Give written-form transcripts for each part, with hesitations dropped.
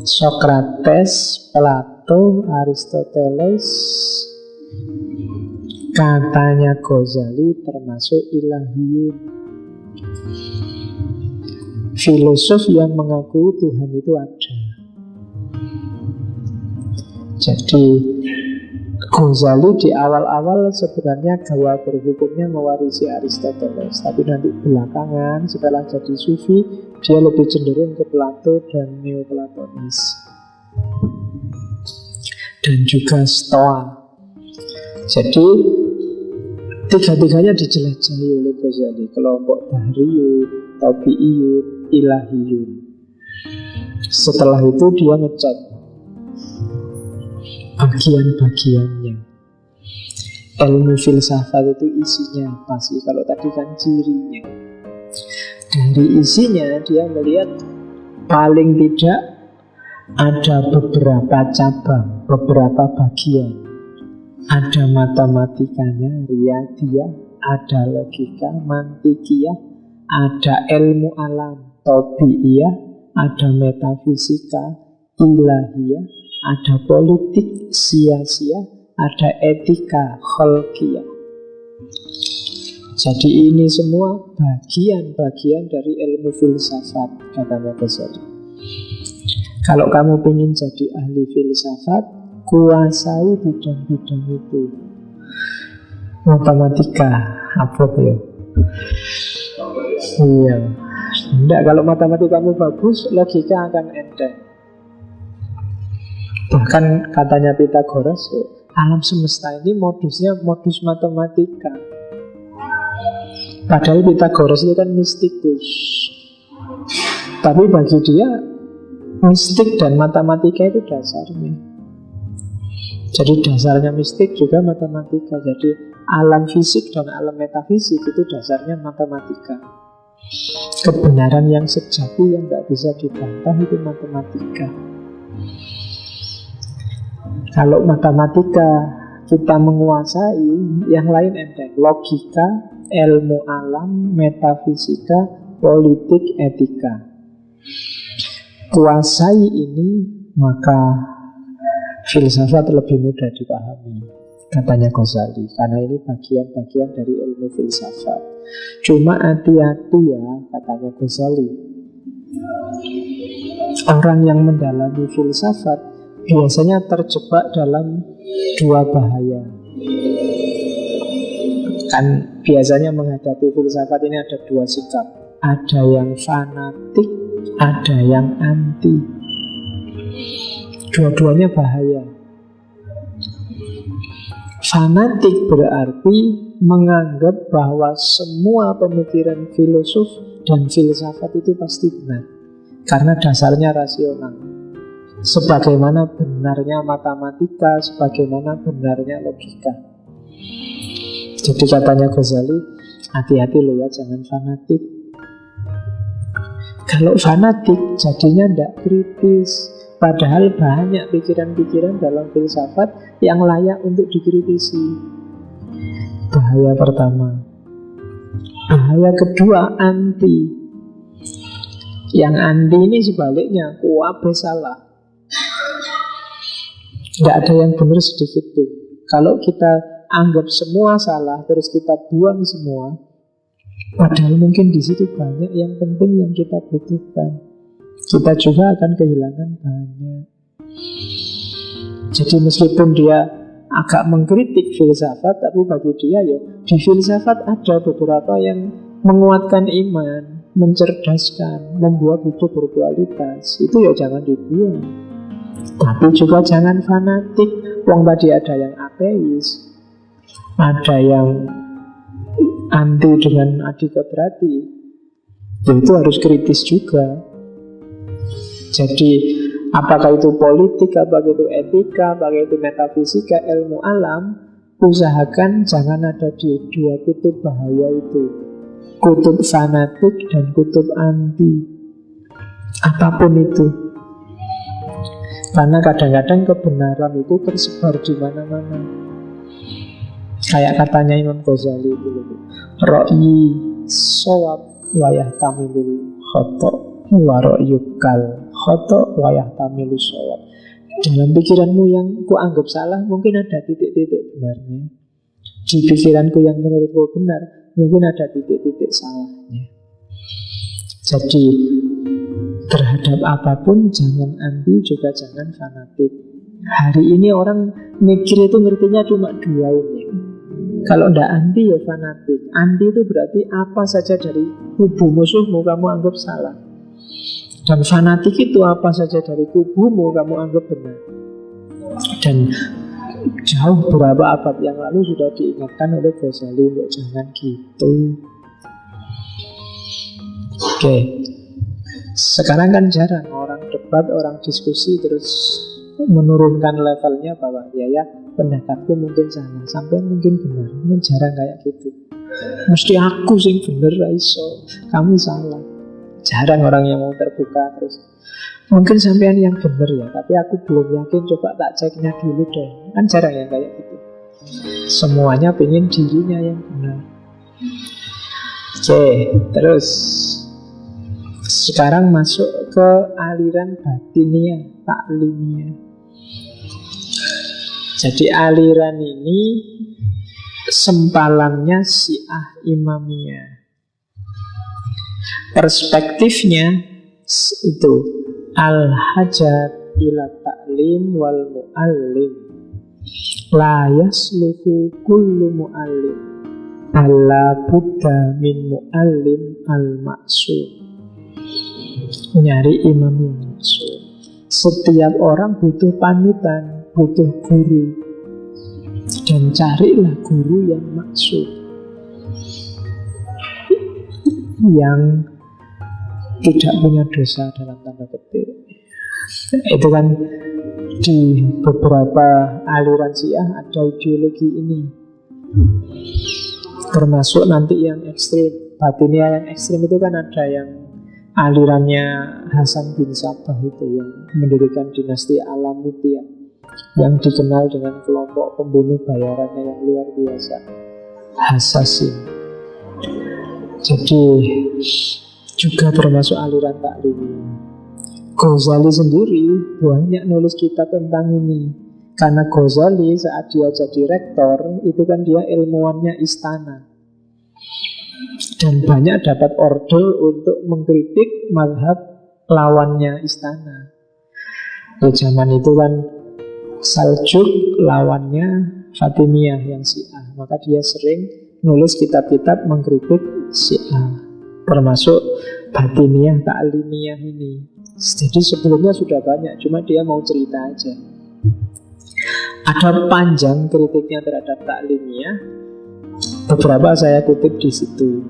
Sokrates, Plato, Aristoteles, katanya Ghazali termasuk ilahiyun. Filosof yang mengakui Tuhan itu ada. Jadi Ghazali di awal-awal sebenarnya gaya berpikirnya mewarisi Aristoteles, tapi nanti belakangan setelah jadi sufi dia lebih cenderung ke Plato dan Neoplatonis dan juga Stoa. Jadi tiga-tiganya dijelajahi oleh Ghazali, kelompok Dahriyun, Tabi'iyun, Ilahiyun. Setelah itu dia ngecek bagian-bagiannya. Ilmu filsafat itu isinya apa sih? Kalau tadi kan cirinya. Dari isinya dia melihat paling tidak ada beberapa cabang, beberapa bagian. Ada matematikanya, riyadhiyah, ada logika, mantikiyah, ada ilmu alam, tabi'iyah, ada metafisika, ilahiyah, ada politik, siasiyah, ada etika, kholqiyah. Jadi ini semua bagian-bagian dari ilmu filsafat, katanya Ghazali. Kalau kamu ingin jadi ahli filsafat, kuasai bidang-bidang itu. Matematika, apa tuh? Iya. Tidak, kalau matematikamu bagus, logika akan enteng. Bahkan katanya Pythagoras, alam semesta ini modusnya modus matematika. Padahal Pythagoras itu kan mistikus, tapi bagi dia mistik dan matematika itu dasarnya. Jadi dasarnya mistik juga matematika. Jadi alam fisik dan alam metafisik itu dasarnya matematika. Kebenaran yang sejati yang gak bisa dibantah itu matematika. Kalau matematika kita menguasai, yang lain enteng. Logika, ilmu alam, metafisika, politik, etika. Kuasai ini, maka filsafat lebih mudah dipahami, katanya Ghazali. Karena ini bagian-bagian dari ilmu filsafat. Cuma hati-hati ya, katanya Ghazali. Orang yang mendalami filsafat biasanya terjebak dalam dua bahaya. Kan biasanya menghadapi filsafat ini ada dua sikap. Ada yang fanatik, ada yang anti. Dua-duanya bahaya. Fanatik berarti menganggap bahwa semua pemikiran filosof dan filsafat itu pasti benar, karena dasarnya rasional. Sebagaimana benarnya matematika, sebagaimana benarnya logika. Jadi katanya Ghazali, hati-hati loh ya, jangan fanatik. Kalau fanatik jadinya tidak kritis. Padahal banyak pikiran-pikiran dalam filsafat yang layak untuk dikritisi. Bahaya pertama. Bahaya kedua, anti. Yang anti ini sebaliknya, kuabe salah. Tidak ada yang benar sedikit pun. Kalau kita anggap semua salah, terus kita buang semua, padahal mungkin di situ banyak yang penting yang kita butuhkan, kita juga akan kehilangan banyak. Jadi meskipun dia agak mengkritik filsafat, tapi bagi dia ya di filsafat ada beberapa yang menguatkan iman, mencerdaskan, membuat hidup berkualitas. Itu ya jangan dibuang. Tapi juga jangan fanatik. Wong tadi ada yang ateis, ada yang anti dengan adikodrati, itu harus kritis juga. Jadi apakah itu politik, apakah itu etika, apakah itu metafisika, ilmu alam, usahakan jangan ada di dua kutub bahaya itu, kutub fanatik dan kutub anti. Apapun itu. Karena kadang-kadang kebenaran itu tersebar di mana-mana. Kayak katanya Imam Ghazali itu, Ra'yi shawab wa yahtamilul khata' wa ra'yukal khoto wa yahtamilu shawab. Dalam pikiranmu yang ku anggap salah, mungkin ada titik-titik benarnya. Di pikiranku yang menurutku benar, mungkin ada titik-titik salahnya. Jadi terhadap apapun jangan anti, juga jangan fanatik. Hari ini orang mikir itu ngertinya cuma dua ini. Kalau ndak anti ya fanatik. Anti itu berarti apa saja dari kubu musuhmu kamu anggap salah. Dan fanatik itu apa saja dari kubumu kamu anggap benar. Dan jauh beberapa abad yang lalu sudah diingatkan oleh Ghazali untuk jangan gitu. Oke. Sekarang kan jarang orang debat, orang diskusi terus menurunkan levelnya bahwa ya pendapatku mungkin salah, sampai mungkin benar. Ini jarang kayak gitu. Mesti aku sing bener iso, kamu salah. Jarang orang yang mau terbuka terus. Mungkin sampean yang bener ya, tapi aku belum yakin, coba tak ceknya dulu deh. Kan jarang yang kayak gitu. Semuanya pengen dirinya yang benar. Oke, terus sekarang masuk ke aliran batiniah, taklimiyah. Jadi aliran ini sempalannya Syiah Imamiyah. Perspektifnya itu al-hajat ila ta'lim wal mu'allim la yasluhu kullu mu'allim alla buddha min mu'allim al-maksud. Nyari imam yang maksud. Setiap orang butuh panutan, butuh guru, dan carilah guru yang maksud, yang tidak punya dosa dalam tanda petik. Itu kan di beberapa aliran Syiah ada ideologi ini. Termasuk nanti yang ekstrim. Batiniah yang ekstrim itu kan ada yang alirannya Hasan bin Sabah itu, yang mendirikan dinasti Alamutiyah, yang dikenal dengan kelompok pembunuh bayarannya yang luar biasa, Hasasin. Jadi juga termasuk aliran taklimiyah. Ghazali sendiri banyak nulis kitab tentang ini. Karena Ghazali saat dia jadi rektor, itu kan dia ilmuwannya istana. Dan banyak dapat order untuk mengkritik mazhab lawannya istana. Di zaman itu kan Saljuk lawannya Fatimiyah yang Syiah. Maka dia sering nulis kitab-kitab mengkritik Syiah, termasuk Batiniyah, Ta'limiyah ini. Jadi sebelumnya sudah banyak, cuma dia mau cerita aja. Ada panjang kritiknya terhadap Ta'limiyah. Beberapa saya kutip di situ.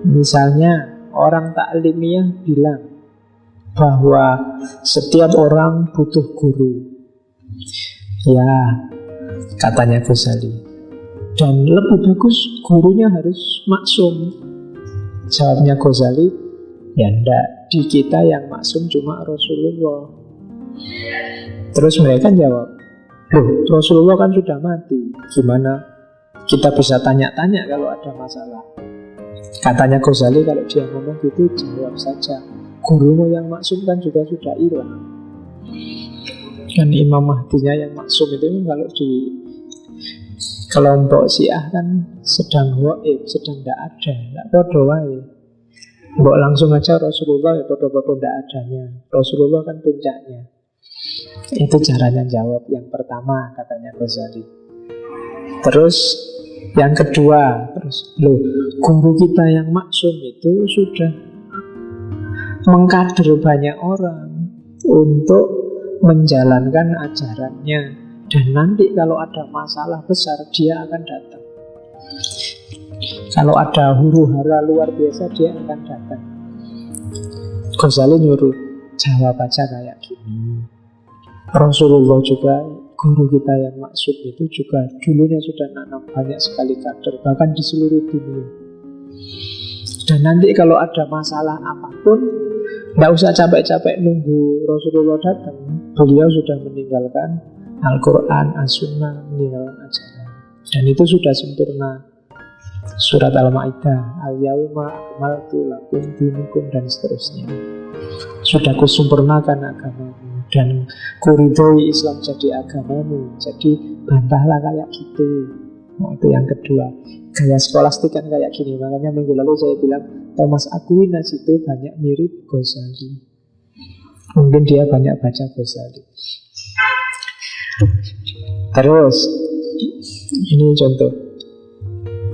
Misalnya orang Ta'limiyah bilang bahwa setiap orang butuh guru. Ya, katanya Ghazali. Dan lebih bagus gurunya harus maksum. Jawabnya Ghazali, ya enggak, di kita yang maksum cuma Rasulullah. Terus mereka jawab, loh, Rasulullah kan sudah mati, gimana kita bisa tanya-tanya kalau ada masalah? Katanya Ghazali, kalau dia ngomong gitu, jawab saja, gurumu yang maksum kan juga sudah hilang. Kan Imam Mahdinya yang maksum itu kalau di kelompok Syiah kan sedang waib, sedang tidak ada, tidak podo wae. Mbok langsung aja Rasulullah ya podo-podo tidak adanya. Rasulullah kan puncaknya. Itu caranya jawab yang pertama, katanya Ghazali. Terus yang kedua, loh, guru kita yang maksum itu sudah mengkader banyak orang untuk menjalankan ajarannya. Dan nanti kalau ada masalah besar, dia akan datang. Kalau ada huru-hara luar biasa, dia akan datang. Ghazali nyuruh, jawab aja kayak gini. Rasulullah juga, guru kita yang maksud itu juga dulunya sudah nanam banyak sekali kader, bahkan di seluruh dunia. Dan nanti kalau ada masalah apapun, tidak usah capek-capek nunggu Rasulullah datang. Beliau sudah meninggalkan Al-Quran, As-Sunnah, meninggalkan ajaran. Dan itu sudah sempurna. Surat Al-Ma'idah, Al-Yawma akmaltu lakum dinakum, dan seterusnya. Sudah kusempurnakan agamamu dan kuridhoi Islam jadi agamamu. Jadi bantahlah kayak gitu. Itu yang kedua. Gaya skolastik kan kayak gini. Makanya minggu lalu saya bilang Thomas Aquinas itu banyak mirip Ghazali. Mungkin dia banyak baca Ghazali. Terus ini contoh.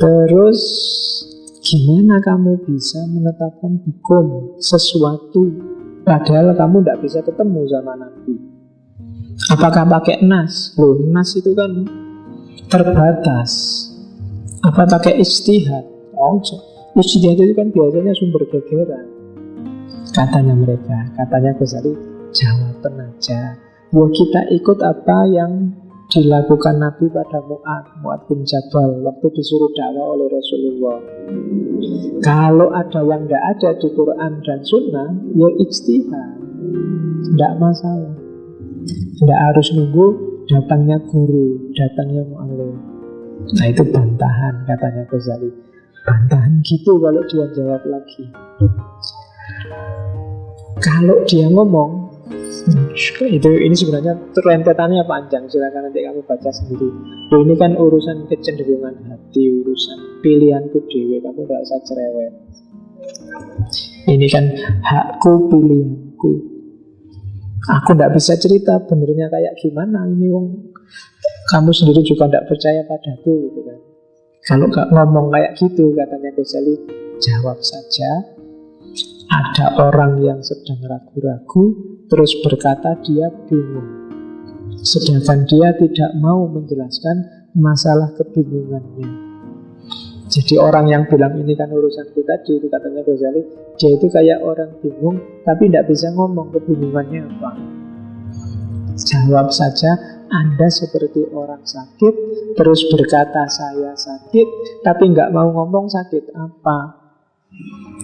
Terus gimana kamu bisa menetapkan hukum sesuatu padahal kamu tidak bisa ketemu sama Nabi? Apakah pakai nas? Loh, nas itu kan terbatas. Apa pakai ijtihad? Oh, ijtihad itu kan biasanya sumber gegeran. Katanya mereka, katanya Ghazali, jawaban aja. Ya kita ikut apa yang dilakukan Nabi pada Mu'ad bin Jabal waktu disuruh dakwah oleh Rasulullah. Kalau ada yang tidak ada di Quran dan Sunnah, ya ijtihad, tidak masalah. Tidak harus nunggu datangnya guru, datangnya mu'allim. Nah itu bantahan katanya Ghazali. Bantahan gitu kalau dia jawab lagi. Kalau dia ngomong, ini sebenarnya rentetannya panjang. Silakan nanti kamu baca sendiri. Ini kan urusan kecenderungan hati, urusan pilihanku dewe. Kamu gak usah cerewet. Ini kan hakku, pilihanku. Aku gak bisa cerita benernya kayak gimana. Ini kamu sendiri juga gak percaya padaku gitu kan. Kalau gak ngomong kayak gitu, katanya Ghazali, jawab saja. Ada orang yang sedang ragu-ragu, terus berkata dia bingung, sedangkan dia tidak mau menjelaskan masalah kebingungannya. Jadi orang yang bilang ini kan urusanku tadi, itu katanya Ghazali, dia itu kayak orang bingung tapi tidak bisa ngomong kebingungannya apa. Jawab saja, Anda seperti orang sakit, terus berkata saya sakit, tapi nggak mau ngomong sakit apa,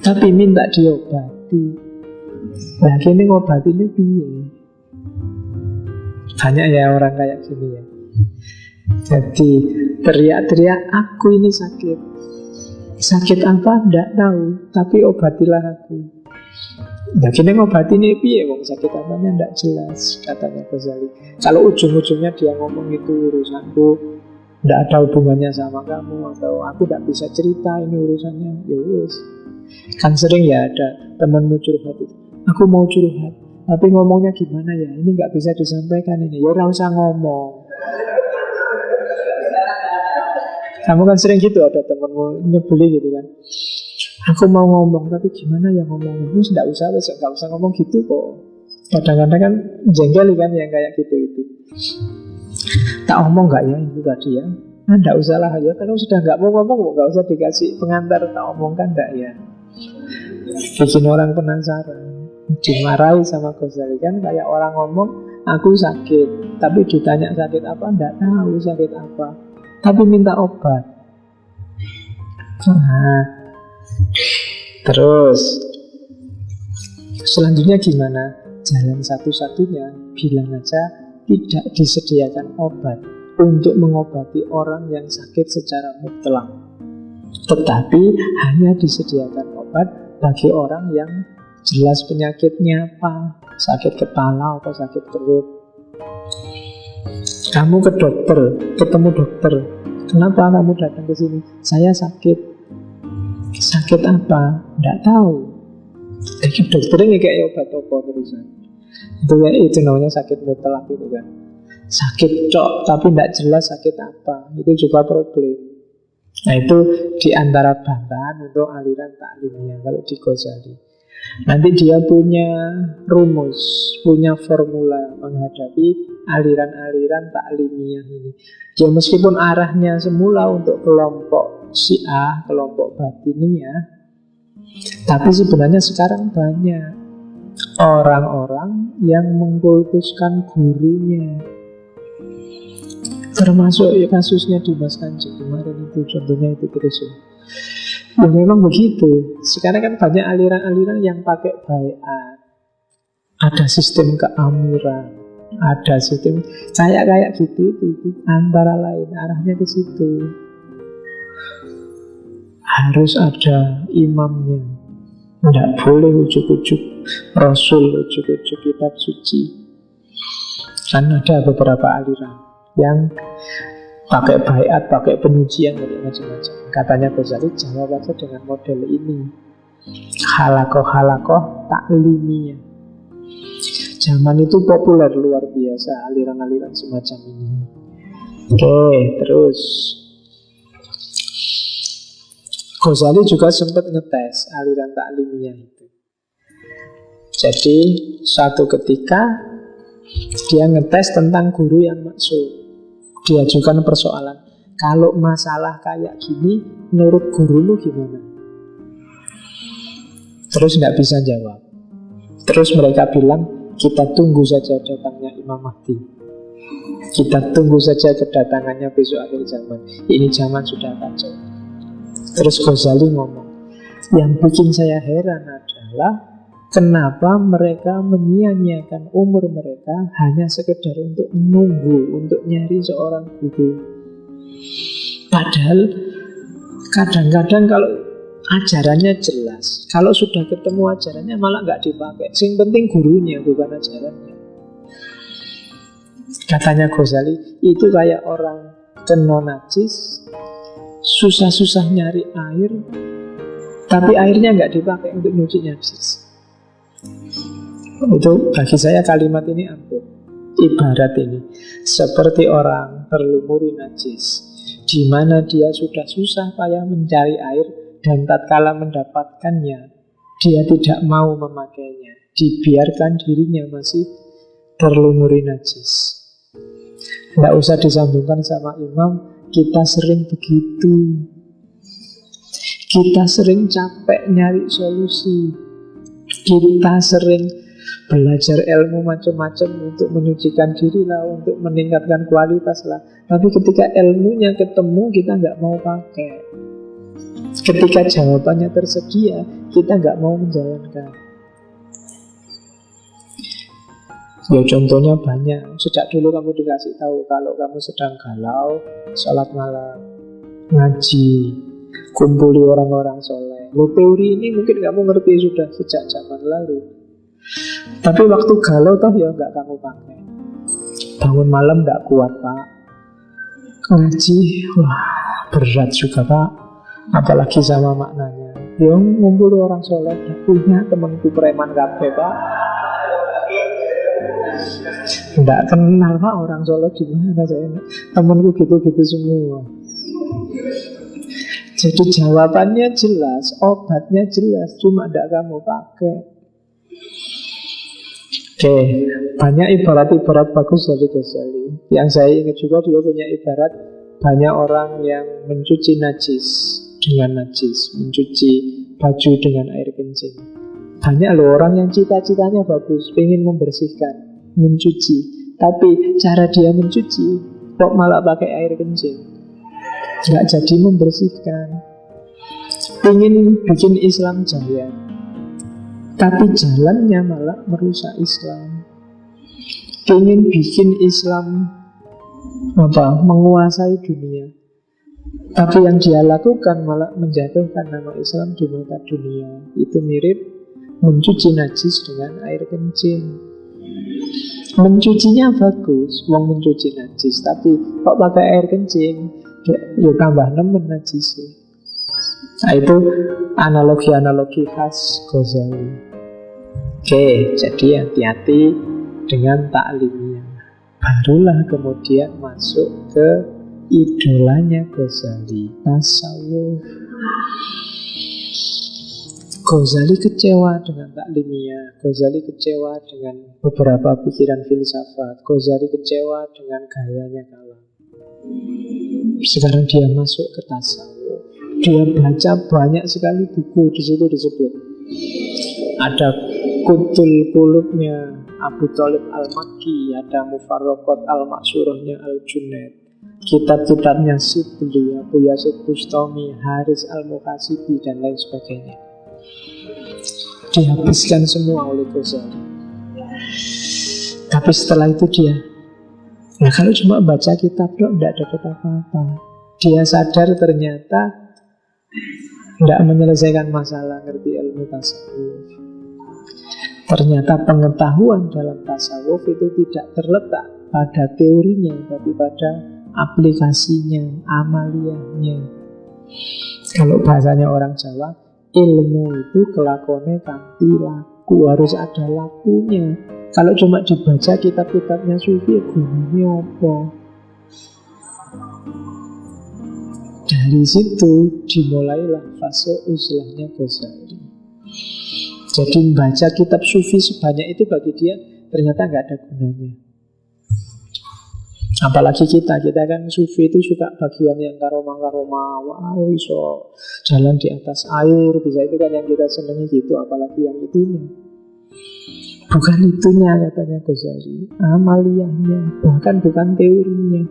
tapi minta diobati. Nah kini ngobati ini piye? Banyak ya orang kayak gini ya. Jadi teriak-teriak, aku ini sakit. Sakit apa? Tidak tahu, tapi obatilah aku. Nah kini ngobati ini piye? Wong sakit apanya tidak jelas, katanya Ghazali. Kalau ujung-ujungnya dia ngomong itu urusanku, tidak ada hubungannya sama kamu, atau aku tidak bisa cerita ini urusannya, ya wis. Kan sering ya ada temanmu curhat itu, aku mau curhat tapi ngomongnya gimana ya, ini nggak bisa disampaikan ini. Ya nggak usah ngomong. Kamu kan sering gitu, ada temanmu nyebeli gitu kan, aku mau ngomong tapi gimana ya ngomongnya, itu nggak usah ngomong gitu kok. Kadang-kadang kan jengkel kan yang kayak gitu itu. Tak ngomong nggak ya itu tadi ya? Nah, nggak usah lah ya, kalau sudah nggak mau ngomong nggak usah dikasih pengantar tak omong kan nggak ya. Bikin orang penasaran. Dimarahi sama Ghazali kan kayak orang ngomong aku sakit, tapi ditanya sakit apa nggak tahu sakit apa, tapi minta obat. Nah, terus selanjutnya gimana? Jalan satu-satunya bilang aja tidak disediakan obat untuk mengobati orang yang sakit secara mutlak, tetapi hanya disediakan obat bagi orang yang jelas penyakitnya apa, sakit kepala atau sakit perut. Kamu ke dokter, ketemu dokter, kenapa kamu datang ke sini? Saya sakit. Sakit apa? Tidak tahu. Jadi dokternya kayak obat apa terusan. Itu namanya sakit mutlak itu kan. Sakit cok, tapi tidak jelas sakit apa. Itu juga problem. Nah itu diantara bantahan untuk aliran taklimiyah kalau di Ghazali. Nanti dia punya rumus, punya formula menghadapi aliran-aliran taklimiyah ini. Ya meskipun arahnya semula untuk kelompok Syiah, kelompok Batiniyah, tapi sebenarnya sekarang banyak orang-orang yang mengkultuskan gurunya. Termasuk ya kasusnya Dimas Kanjeng kemarin itu, contohnya itu terus ya. Ya memang begitu. Sekarang kan banyak aliran-aliran yang pakai baiat. Ada sistem keamiran, ada sistem kayak gitu itu antara lain arahnya ke situ. harus ada imamnya. Tidak boleh ujuk-ujuk Rasul, ujuk-ujuk kitab suci. Kan ada beberapa aliran yang pakai baiat, pakai penyucian, macam-macam. Katanya Ghazali, jawab aja dengan model ini. Halakoh taklimiyah. Zaman itu populer luar biasa aliran-aliran semacam ini. Oke, terus Ghazali juga sempat ngetes aliran taklimiyah itu. Jadi suatu ketika dia ngetes tentang guru yang maksud. Dia ajukan persoalan, kalau masalah kayak gini menurut guru lu gimana? Terus nggak bisa jawab. Terus mereka bilang, kita tunggu saja datangnya Imam Mahdi. Kita tunggu saja kedatangannya besok akhir zaman. Ini zaman sudah kacau. Terus Ghazali ngomong, yang bikin saya heran adalah kenapa mereka menyia-nyiakan umur mereka hanya sekedar untuk menunggu, untuk nyari seorang guru. Padahal kadang-kadang kalau ajarannya jelas, kalau sudah ketemu ajarannya malah nggak dipakai. Yang penting gurunya, bukan ajarannya. Katanya Ghazali, itu kayak orang kena najis, susah-susah nyari air, tapi airnya nggak dipakai untuk nyuci najis. Itu bagi saya kalimat ini ampuh. Ibarat ini seperti orang terlumuri najis, di mana dia sudah susah payah mencari air, dan tatkala mendapatkannya dia tidak mau memakainya, dibiarkan dirinya masih terlumuri najis. Tidak usah disambungkan sama imam. Kita sering begitu. Kita sering capek nyari solusi. Kita sering belajar ilmu macam-macam untuk menyucikan diri lah, untuk meningkatkan kualitas lah. Tapi ketika ilmunya ketemu, kita nggak mau pakai. Ketika jawabannya tersedia, kita nggak mau menjalankan. Ya contohnya banyak. Sejak dulu kamu dikasih tahu kalau kamu sedang galau, sholat malam, ngaji, kumpuli orang-orang soleh. Lo teori ini mungkin kamu ngerti sudah sejak zaman lalu. Tapi waktu galau toh ya nggak kamu pakai. Bangun malam nggak kuat pak, ngaji wah berat juga pak, apalagi sama maknanya. Ya ngumpuli orang soleh, punya temanku preman kabeh pak. Nggak kenal pak orang soleh gimana saya. Temanku gitu-gitu semua. Jadi jawabannya jelas, obatnya jelas, cuma tidak kamu pakai. Oke, banyak ibarat-ibarat bagus dari Ghazali. Yang saya ingat juga dia punya ibarat, banyak orang yang mencuci najis dengan najis, mencuci baju dengan air kencing. Banyak loh orang yang cita-citanya bagus, pengen membersihkan, mencuci, tapi cara dia mencuci kok malah pakai air kencing, nggak jadi membersihkan. Ingin bikin Islam jaya, tapi jalannya malah merusak Islam. Ingin bikin Islam menguasai dunia, tapi yang dia lakukan malah menjatuhkan nama Islam di mata dunia. Itu mirip mencuci najis dengan air kencing. Mencucinya bagus, wong mencuci najis, tapi kok pakai air kencing, ya tambah nemen najis. Nah itu analogi-analogi khas Ghazali. Oke, jadi hati-hati dengan taklimnya. Barulah kemudian masuk ke idolanya Ghazali, tasawuf. Ghazali kecewa dengan taklimiyah, Ghazali kecewa dengan beberapa pikiran filsafat, Ghazali kecewa dengan gayanya kalam. Sekarang dia masuk ke tasawuf. Dia baca banyak sekali buku, di situ disebut. Ada Kutul Qulubnya Abu Thalib Al-Makki, ada Mufarraqat Al-Maksurahnya Al-Junaid, kitab-kitabnya Sibli, Abu Yazid Bustami, Haris Al-Muqasibi, dan lain sebagainya. Dihabiskan semua oleh Ghazali. Tapi setelah itu dia, nah kalau cuma baca kitab tidak dapat apa-apa. Dia sadar ternyata Tidak menyelesaikan masalah ngerti ilmu tasawuf. Ternyata pengetahuan dalam tasawuf itu tidak terletak pada teorinya, tapi pada aplikasinya, amaliyahnya. Kalau bahasanya orang Jawa, ilmu itu kelakonnya kanthi laku, harus ada lakunya. Kalau cuma dibaca kitab-kitabnya sufi, gunanya apa? Dari situ dimulailah fase uzlahnya Ghazali. Jadi membaca kitab sufi sebanyak itu bagi dia ternyata nggak ada gunanya. Apalagi kita kan sufi itu suka bagian yang karoma-karoma, wah iso jalan di atas air, bisa itu kan yang kita senangi gitu, apalagi yang itunya. Bukan itunya katanya Ghazali, amaliyahnya, bahkan bukan teorinya.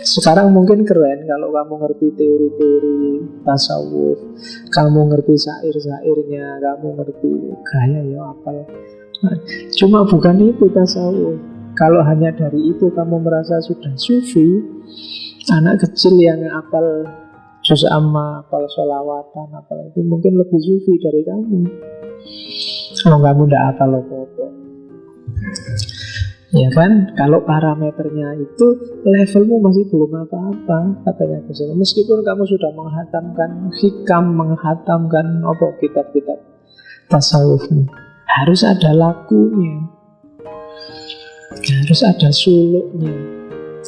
Sekarang mungkin keren kalau kamu ngerti teori-teori tasawuf, kamu ngerti syair-syairnya, kamu ngerti gaya ya apal. Cuma bukan itu tasawuf. Kalau hanya dari itu kamu merasa sudah sufi, anak kecil yang apal juz amma, apal sholawatan, apal itu mungkin lebih sufi dari kamu. Kalau kamu tidak apal apa-apa. Ya kan, kalau parameternya itu levelmu masih belum apa-apa, katanya Ghazali. Meskipun kamu sudah menghatamkan hikam, menghatamkan kitab-kitab tasawufmu, harus ada lakunya, harus ada suluknya.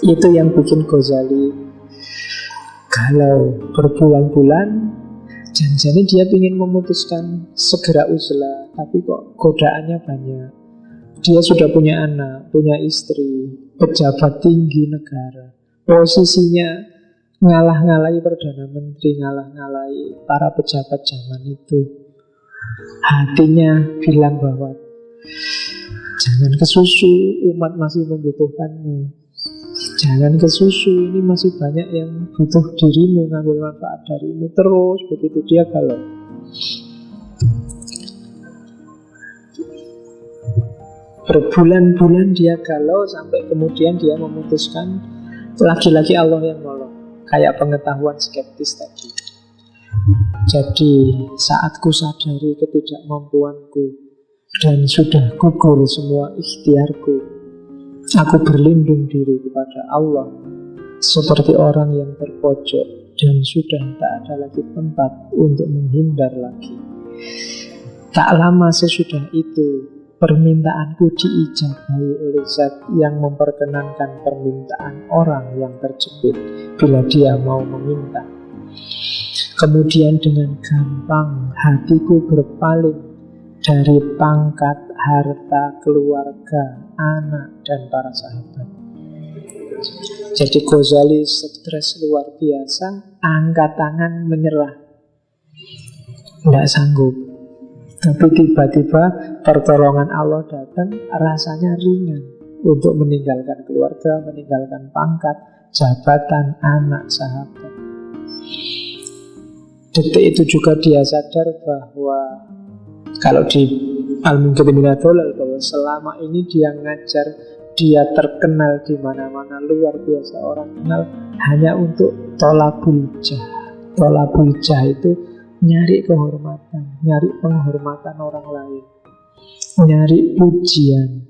Itu yang bikin Ghazali galau berbulan-bulan. Jangan-jangan dia ingin memutuskan segera uzlah, tapi kok godaannya banyak. Dia sudah punya anak, punya istri, pejabat tinggi negara. Posisinya ngalah-ngalahi Perdana Menteri, ngalah-ngalahi para pejabat zaman itu. Hatinya bilang bahwa jangan kesusu, umat masih membutuhkanmu. Jangan kesusu, ini masih banyak yang butuh dirimu, ngambil manfaat darimu. Terus begitu dia galau. Berbulan-bulan dia galau sampai kemudian dia memutuskan, lagi-lagi Allah yang nolong. Kayak pengetahuan skeptis tadi. Jadi saat ku sadari ketidakmampuanku dan sudah gugur semua ikhtiarku, aku berlindung diri kepada Allah seperti orang yang terpojok dan sudah tak ada lagi tempat untuk menghindar lagi. Tak lama sesudah itu, permintaanku diijabahi oleh Zat yang memperkenankan permintaan orang yang terjepit bila dia mau meminta. Kemudian dengan gampang hatiku berpaling dari pangkat, harta, keluarga, anak, dan para sahabat. Jadi Ghazali stres luar biasa, angkat tangan menyerah, tidak sanggup. Tapi tiba-tiba pertolongan Allah datang, rasanya ringan untuk meninggalkan keluarga, meninggalkan pangkat, jabatan, anak, sahabat. Detik itu juga dia sadar bahwa kalau di Al-Munqidh Minad Dhalal, bahwa selama ini dia ngajar, dia terkenal di mana-mana, luar biasa orang kenal, hanya untuk tolabul jah. Tolabul jah itu nyari kehormatan, nyari penghormatan orang lain, nyari pujian,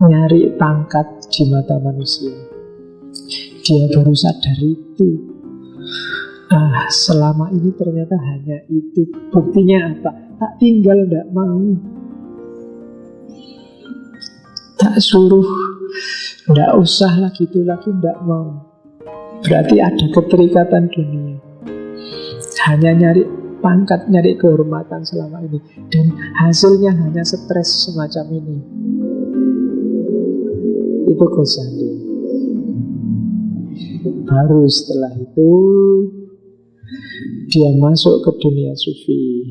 nyari pangkat di mata manusia. Dia baru sadar itu. Selama ini ternyata hanya itu. Buktinya apa? Tak tinggal, tidak mau. Tak suruh, tidak usah lagi itu lagi, tidak mau. Berarti ada keterikatan dunia. Hanya nyari pangkat, nyari kehormatan selama ini. Dan hasilnya hanya stres semacam ini. Itu Ghazali. Baru setelah itu dia masuk ke dunia sufi,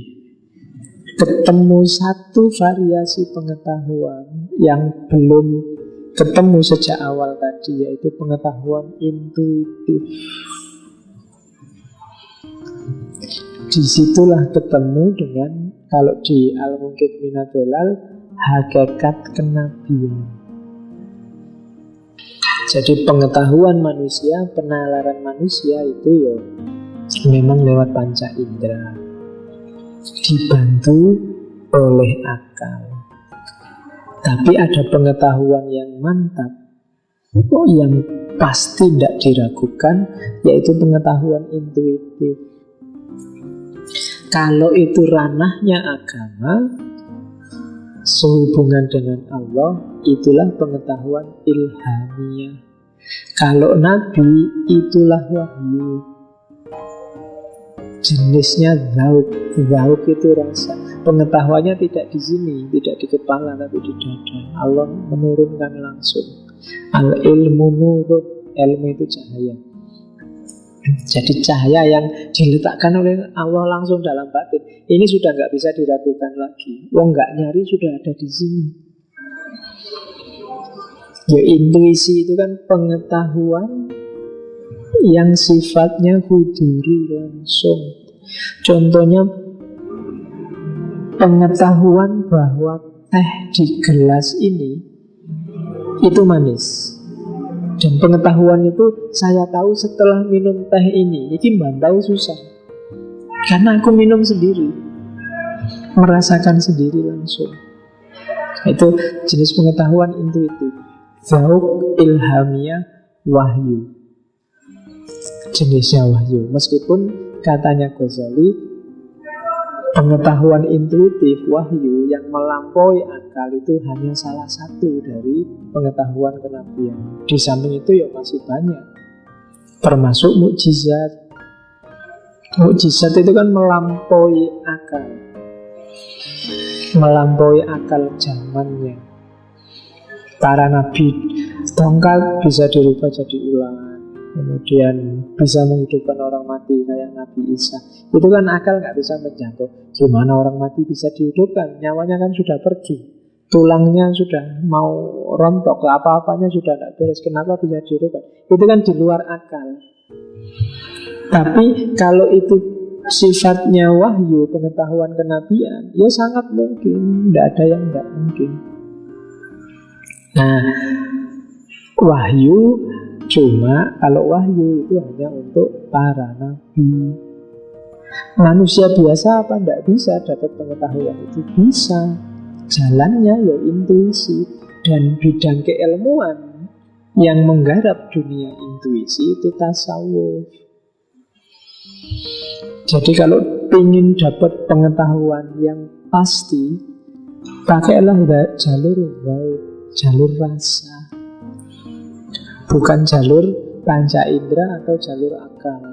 ketemu satu variasi pengetahuan yang belum ketemu sejak awal tadi, yaitu pengetahuan intuitif. Disitulah ketemu dengan, kalau di Al-Munqidh Minad Dhalal, hakikat kenabian. Jadi pengetahuan manusia, penalaran manusia itu ya memang lewat panca indera, dibantu oleh akal. Tapi ada pengetahuan yang mantap, yang pasti tidak diragukan, yaitu pengetahuan intuitif. Kalau itu ranahnya agama, sehubungan dengan Allah, itulah pengetahuan ilhamiah. Kalau nabi, itulah wahyu. Jenisnya zauk. Zauk itu rasa. Pengetahuannya tidak di sini, tidak di kepala, tapi di dada. Allah menurunkan langsung. Al-ilmu nurun. Ilmu itu cahaya. Jadi cahaya yang diletakkan oleh Allah langsung dalam batin. Ini sudah nggak bisa diragukan lagi. Wong nggak nyari, sudah ada di sini. Ya, intuisi itu kan pengetahuan yang sifatnya huduri langsung. Contohnya pengetahuan bahwa teh di gelas ini itu manis. Dan pengetahuan itu saya tahu setelah minum teh ini bantau susah. Karena aku minum sendiri, merasakan sendiri langsung. Itu jenis pengetahuan intuitif. Zauk, ilhamiah, wahyu. Jenisnya wahyu. Meskipun katanya Ghazali, pengetahuan intuitif wahyu yang melampaui akal itu hanya salah satu dari pengetahuan kenabian. Di samping itu ya masih banyak, termasuk mukjizat. Mukjizat itu kan melampaui akal, melampaui akal zamannya. Para nabi, tongkat bisa dirubah jadi ular, kemudian bisa menghidupkan orang mati kayak Nabi Isa. Itu kan akal nggak bisa menjangkau. Gimana orang mati bisa dihidupkan? Nyawanya kan sudah pergi, tulangnya sudah mau rontok, apa-apanya sudah tidak beres. Kenapa bisa dihidupkan? Itu kan di luar akal. Tapi kalau itu sifatnya wahyu, pengetahuan kenabian, ya sangat mungkin. Tidak ada yang tidak mungkin. Nah, wahyu cuma kalau wahyu itu hanya untuk para nabi. Manusia biasa apa tidak bisa dapat pengetahuan itu? Bisa. Jalannya ya intuisi. Dan bidang keilmuan yang menggarap dunia intuisi itu tasawuf. Jadi kalau ingin dapat pengetahuan yang pasti, pakailah jalur zauk, jalur rasa, bukan jalur panca indera atau jalur akal.